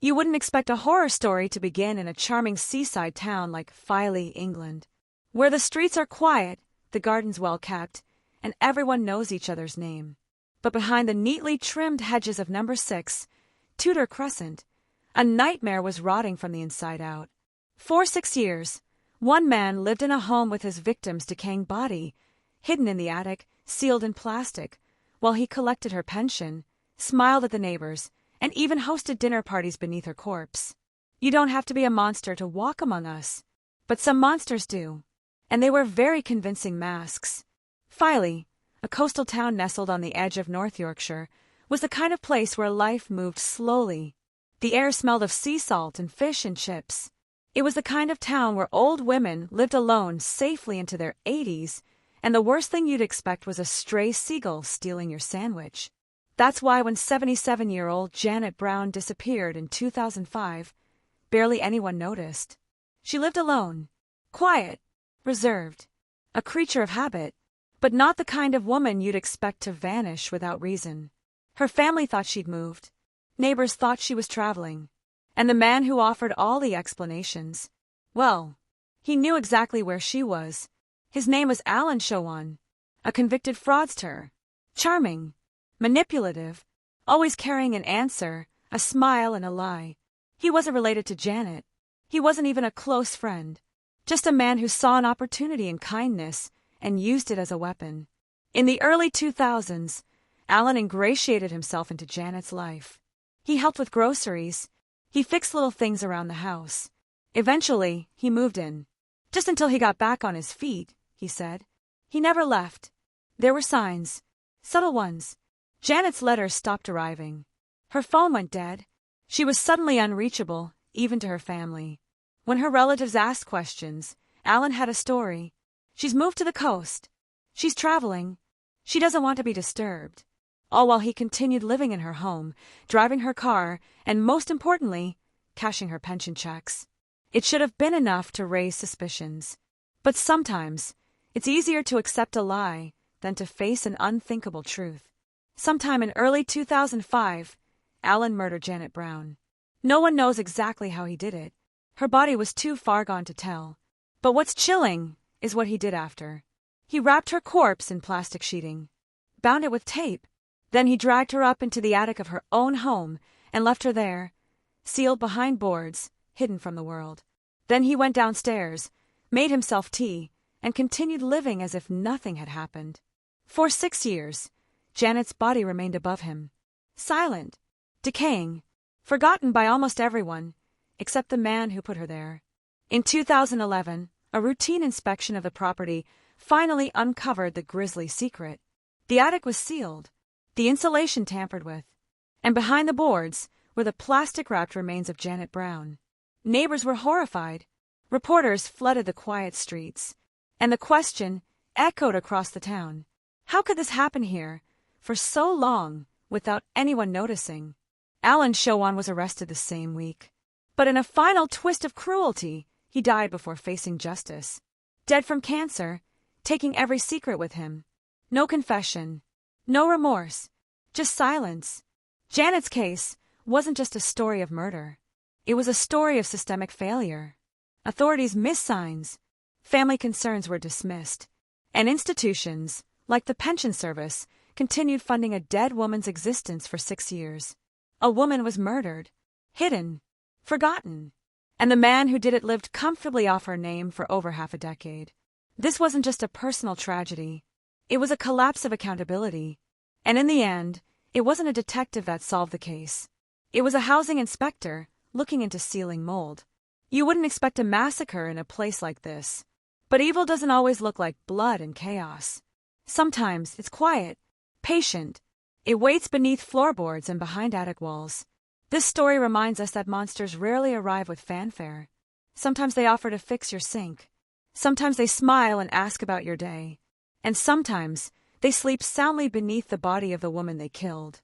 You wouldn't expect a horror story to begin in a charming seaside town like Filey, England, where the streets are quiet, the gardens well kept, and everyone knows each other's name. But behind the neatly trimmed hedges of number 6, Tudor Crescent, a nightmare was rotting from the inside out. For 6 years, one man lived in a home with his victim's decaying body, hidden in the attic, sealed in plastic, while he collected her pension, smiled at the neighbors, and even hosted dinner parties beneath her corpse. You don't have to be a monster to walk among us, but some monsters do, and they wear very convincing masks. Filey, a coastal town nestled on the edge of North Yorkshire, was the kind of place where life moved slowly. The air smelled of sea salt and fish and chips. It was the kind of town where old women lived alone safely into their 80s, and the worst thing you'd expect was a stray seagull stealing your sandwich. That's why when 77-year-old Janet Brown disappeared in 2005, barely anyone noticed. She lived alone, quiet, reserved, a creature of habit, but not the kind of woman you'd expect to vanish without reason. Her family thought she'd moved. Neighbors thought she was traveling. And the man who offered all the explanations, well, he knew exactly where she was. His name was Allan Showan, a convicted fraudster. Charming, manipulative, always carrying an answer, a smile and a lie. He wasn't related to Janet. He wasn't even a close friend. Just a man who saw an opportunity in kindness and used it as a weapon. In the early 2000s, Allan ingratiated himself into Janet's life. He helped with groceries. He fixed little things around the house. Eventually, he moved in. Just until he got back on his feet, he said. He never left. There were signs, subtle ones. Janet's letters stopped arriving. Her phone went dead. She was suddenly unreachable, even to her family. When her relatives asked questions, Allan had a story. She's moved to the coast. She's traveling. She doesn't want to be disturbed. All while he continued living in her home, driving her car, and most importantly, cashing her pension checks. It should have been enough to raise suspicions. But sometimes, it's easier to accept a lie than to face an unthinkable truth. Sometime in early 2005, Allan murdered Janet Brown. No one knows exactly how he did it. Her body was too far gone to tell. But what's chilling is what he did after. He wrapped her corpse in plastic sheeting, bound it with tape. Then he dragged her up into the attic of her own home and left her there, sealed behind boards, hidden from the world. Then he went downstairs, made himself tea, and continued living as if nothing had happened. For 6 years, Janet's body remained above him, silent, decaying, forgotten by almost everyone, except the man who put her there. In 2011, a routine inspection of the property finally uncovered the grisly secret. The attic was sealed, the insulation tampered with, and behind the boards were the plastic-wrapped remains of Janet Brown. Neighbors were horrified. Reporters flooded the quiet streets, and the question echoed across the town. How could this happen here, for so long, without anyone noticing? Allan Showan was arrested the same week. But in a final twist of cruelty, he died before facing justice. Dead from cancer, taking every secret with him. No confession. No remorse, just silence. Janet's case wasn't just a story of murder. It was a story of systemic failure. Authorities missed signs, family concerns were dismissed, and institutions, like the pension service, continued funding a dead woman's existence for 6 years. A woman was murdered, hidden, forgotten, and the man who did it lived comfortably off her name for over half a decade. This wasn't just a personal tragedy. It was a collapse of accountability. And in the end, it wasn't a detective that solved the case. It was a housing inspector looking into ceiling mold. You wouldn't expect a massacre in a place like this. But evil doesn't always look like blood and chaos. Sometimes it's quiet, patient. It waits beneath floorboards and behind attic walls. This story reminds us that monsters rarely arrive with fanfare. Sometimes they offer to fix your sink. Sometimes they smile and ask about your day. And sometimes they sleep soundly beneath the body of the woman they killed.